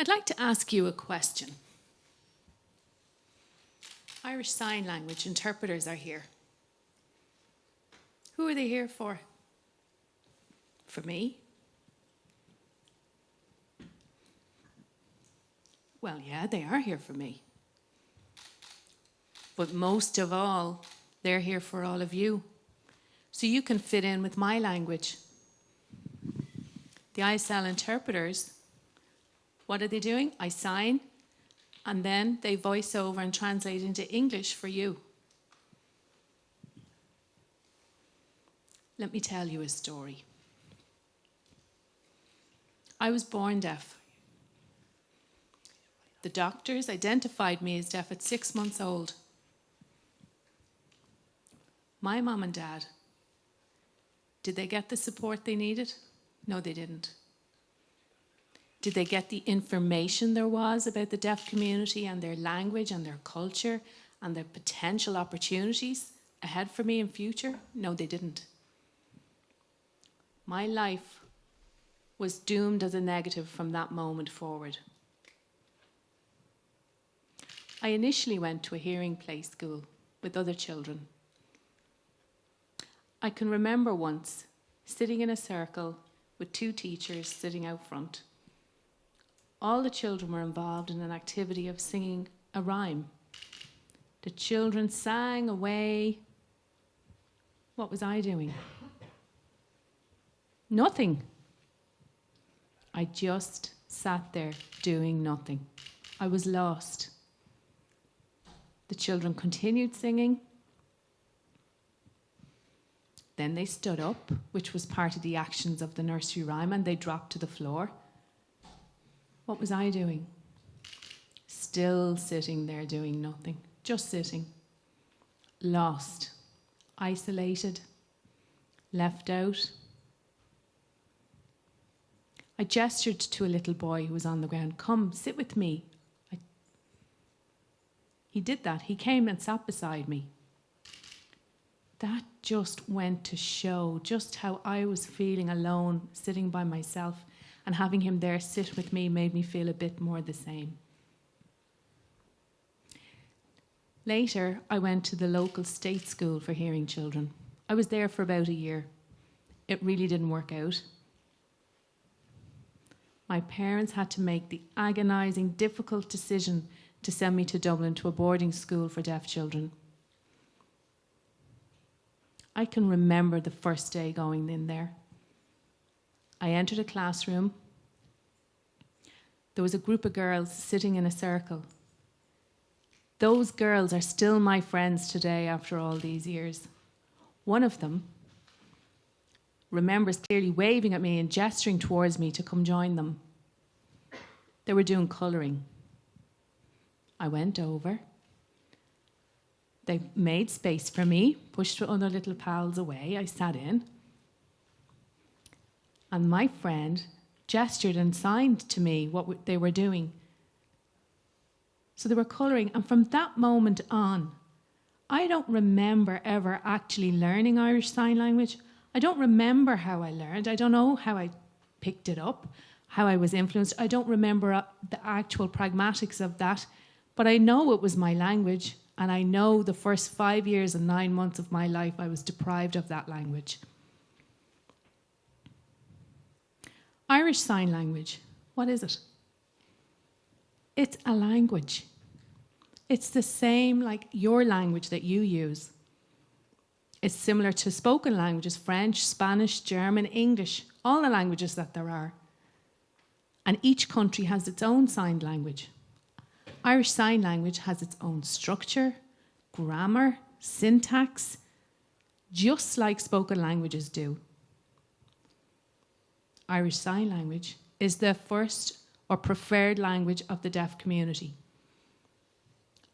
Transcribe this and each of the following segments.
I'd like to ask you a question. Irish Sign Language interpreters are here. Who are they here for? For me? Well, yeah, they are here for me. But most of all, they're here for all of you. So you can fit in with my language. The ISL interpreters, what are they doing? I sign, and then they voice over and translate into English for you. Let me tell you a story. I was born deaf. The doctors identified me as deaf at 6 months old. My mum and dad, did they get the support they needed? No, they didn't. Did they get the information there was about the deaf community and their language and their culture and the potential opportunities ahead for me in future? No, they didn't. My life was doomed as a negative from that moment forward. I initially went to a hearing play school with other children. I can remember once sitting in a circle with 2 teachers sitting out front. All the children were involved in an activity of singing a rhyme. The children sang away. What was I doing? Nothing. I just sat there doing nothing. I was lost. The children continued singing. Then they stood up, which was part of the actions of the nursery rhyme, and they dropped to the floor. What was I doing? Still sitting there doing nothing, just sitting. Lost, isolated, left out. I gestured to a little boy who was on the ground. Come, sit with me. He did that. He came and sat beside me. That just went to show just how I was feeling alone, sitting by myself, and having him there sit with me made me feel a bit more the same. Later, I went to the local state school for hearing children. I was there for about a year. It really didn't work out. My parents had to make the agonising, difficult decision to send me to Dublin to a boarding school for deaf children. I can remember the first day going in there. I entered a classroom. There was a group of girls sitting in a circle. Those girls are still my friends today after all these years. One of them remembers clearly waving at me and gesturing towards me to come join them. They were doing colouring. I went over. They made space for me, pushed other little pals away. I sat in. And my friend gestured and signed to me what they were doing. So they were colouring. And from that moment on, I don't remember ever actually learning Irish Sign Language. I don't remember how I learned. I don't know how I picked it up, how I was influenced. I don't remember the actual pragmatics of that. But I know it was my language. And I know the first 5 years and 9 months of my life, I was deprived of that language. Irish Sign Language, what is it? It's a language. It's the same like your language that you use. It's similar to spoken languages, French, Spanish, German, English, all the languages that there are. And each country has its own signed language. Irish Sign Language has its own structure, grammar, syntax, just like spoken languages do. Irish Sign Language is the first or preferred language of the deaf community.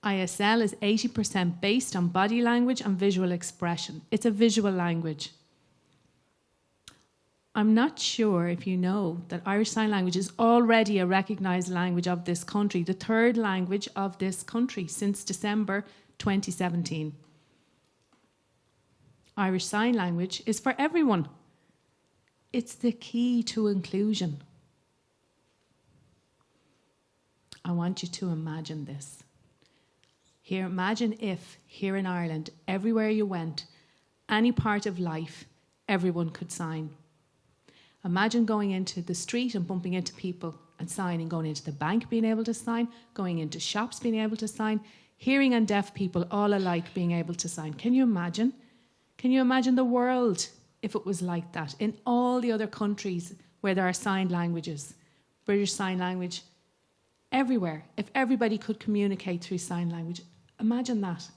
ISL is 80% based on body language and visual expression. It's a visual language. I'm not sure if you know that Irish Sign Language is already a recognised language of this country, the 3rd language of this country since December 2017. Irish Sign Language is for everyone. It's the key to inclusion. want you to imagine this. Here, imagine if, here in Ireland, everywhere you went, any part of life, everyone could sign. Imagine going into the street and bumping into people and signing, going into the bank being able to sign, going into shops being able to sign, hearing and deaf people all alike being able to sign. Can you imagine? Can you imagine the world if it was like that? In all the other countries where there are sign languages, British Sign Language, everywhere, if everybody could communicate through sign language, imagine that.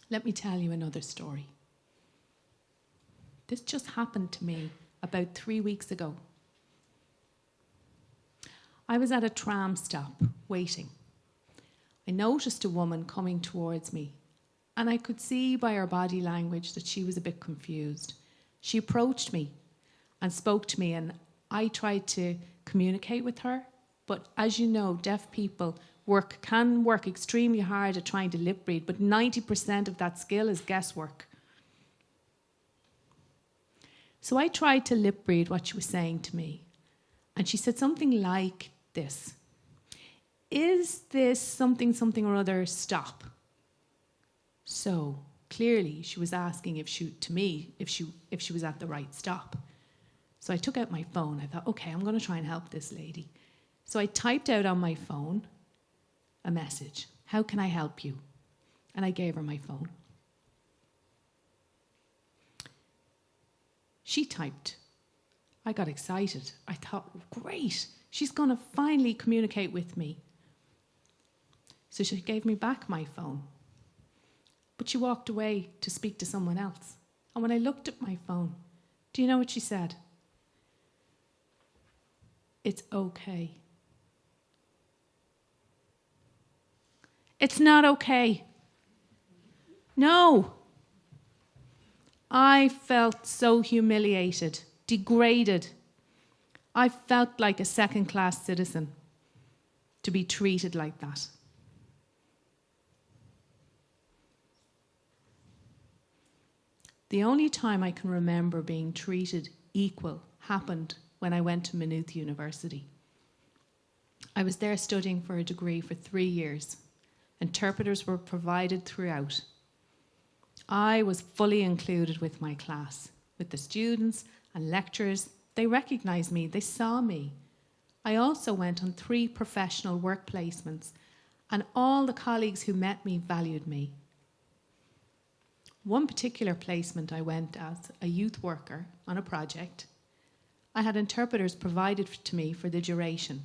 Let me tell you another story. This just happened to me about 3 weeks ago. I was at a tram stop waiting. I noticed a woman coming towards me, and I could see by her body language that she was a bit confused. She approached me and spoke to me, and I tried to communicate with her, but as you know, deaf people can work extremely hard at trying to lip read, but 90% of that skill is guesswork. So I tried to lip read what she was saying to me, and she said something like this: "Is this something or other stop?" So clearly she was asking if she was at the right stop. So I took out my phone. I thought, okay, I'm going to try and help this lady. So I typed out on my phone a message: "How can I help you?" And I gave her my phone. She typed. I got excited. I thought, great, she's going to finally communicate with me. So she gave me back my phone. But she walked away to speak to someone else. And when I looked at my phone, do you know what she said? "It's okay." It's not okay. No. I felt so humiliated, degraded. I felt like a second-class citizen to be treated like that. The only time I can remember being treated equal happened when I went to Maynooth University. I was there studying for a degree for 3 years. Interpreters were provided throughout. I was fully included with my class, with the students and lecturers. They recognised me, they saw me. I also went on 3 professional work placements, and all the colleagues who met me valued me. One particular placement I went as a youth worker on a project. I had interpreters provided to me for the duration.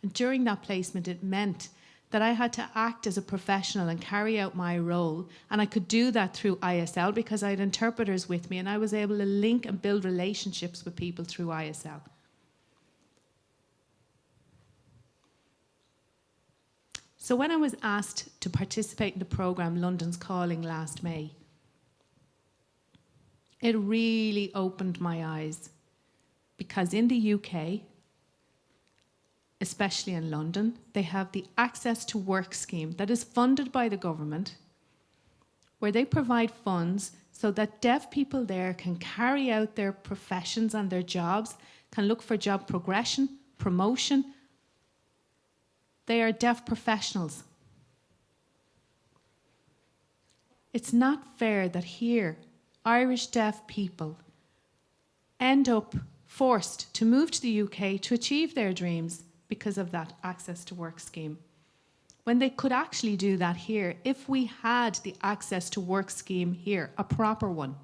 And during that placement, it meant that I had to act as a professional and carry out my role, and I could do that through ISL because I had interpreters with me, and I was able to link and build relationships with people through ISL. So when I was asked to participate in the programme London's Calling last May, it really opened my eyes, because in the UK, especially in London, they have the Access to Work scheme that is funded by the government, where they provide funds so that deaf people there can carry out their professions and their jobs, can look for job progression, promotion. They are deaf professionals. It's not fair that here, Irish deaf people end up forced to move to the UK to achieve their dreams because of that Access to Work scheme, when they could actually do that here if we had the Access to Work scheme here, a proper one.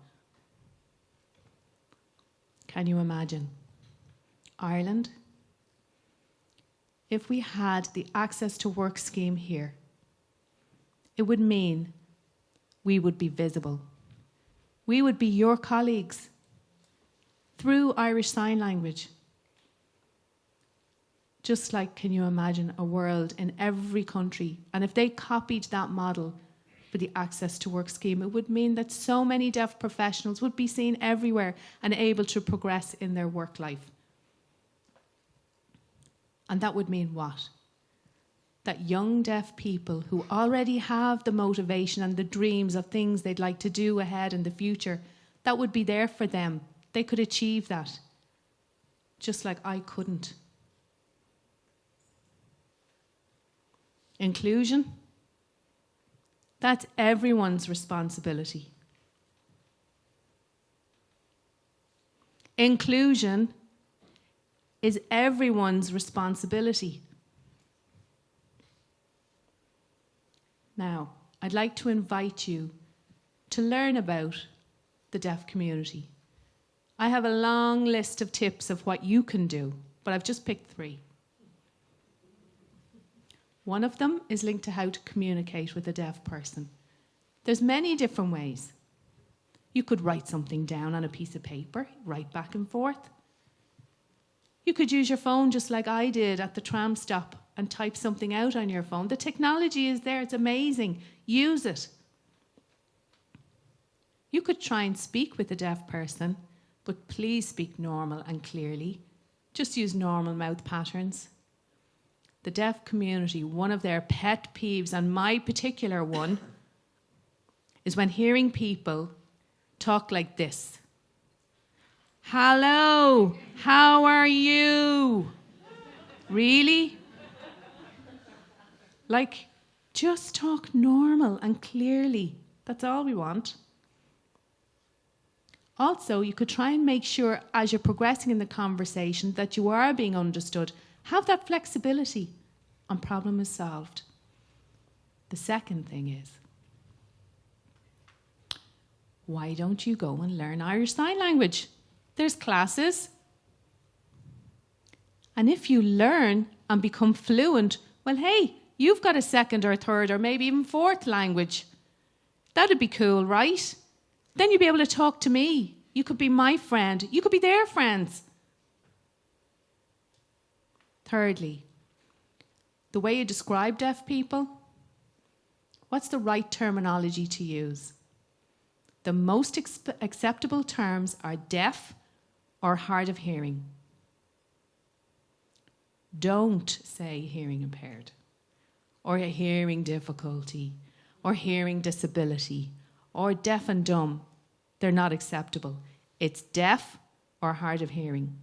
Can you imagine? Ireland, if we had the Access to Work scheme here, it would mean we would be visible. We would be your colleagues through Irish Sign Language. Just like, can you imagine a world in every country? And if they copied that model for the Access to Work scheme, it would mean that so many deaf professionals would be seen everywhere and able to progress in their work life. And that would mean what? That young deaf people who already have the motivation and the dreams of things they'd like to do ahead in the future, that would be there for them. They could achieve that, just like I couldn't. Inclusion, that's everyone's responsibility. Inclusion is everyone's responsibility. Now, I'd like to invite you to learn about the deaf community. I have a long list of tips of what you can do, but I've just picked 3. One of them is linked to how to communicate with a deaf person. There's many different ways. You could write something down on a piece of paper, write back and forth. You could use your phone just like I did at the tram stop and type something out on your phone. The technology is there, it's amazing. Use it. You could try and speak with a deaf person, but please speak normal and clearly. Just use normal mouth patterns. The deaf community, one of their pet peeves, and my particular one, is when hearing people talk like this. Hello, how are you? Really? Like, just talk normal and clearly. That's all we want. Also, you could try and make sure as you're progressing in the conversation that you are being understood. Have that flexibility and problem is solved. The second thing is, why don't you go and learn Irish Sign Language? There's classes. And if you learn and become fluent, well, hey, you've got a second or third or maybe even fourth language. That'd be cool, right? Then you'd be able to talk to me. You could be my friend. You could be their friends. Thirdly, the way you describe deaf people, what's the right terminology to use? The most acceptable terms are deaf or hard of hearing. Don't say hearing impaired, or a hearing difficulty, or hearing disability, or deaf and dumb. They're not acceptable. It's deaf or hard of hearing.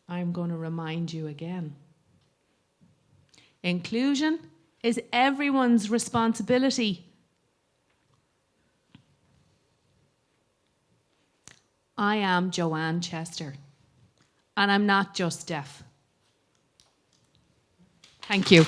I'm going to remind you again. Inclusion is everyone's responsibility. I am Joanne Chester, and I'm not just deaf. Thank you.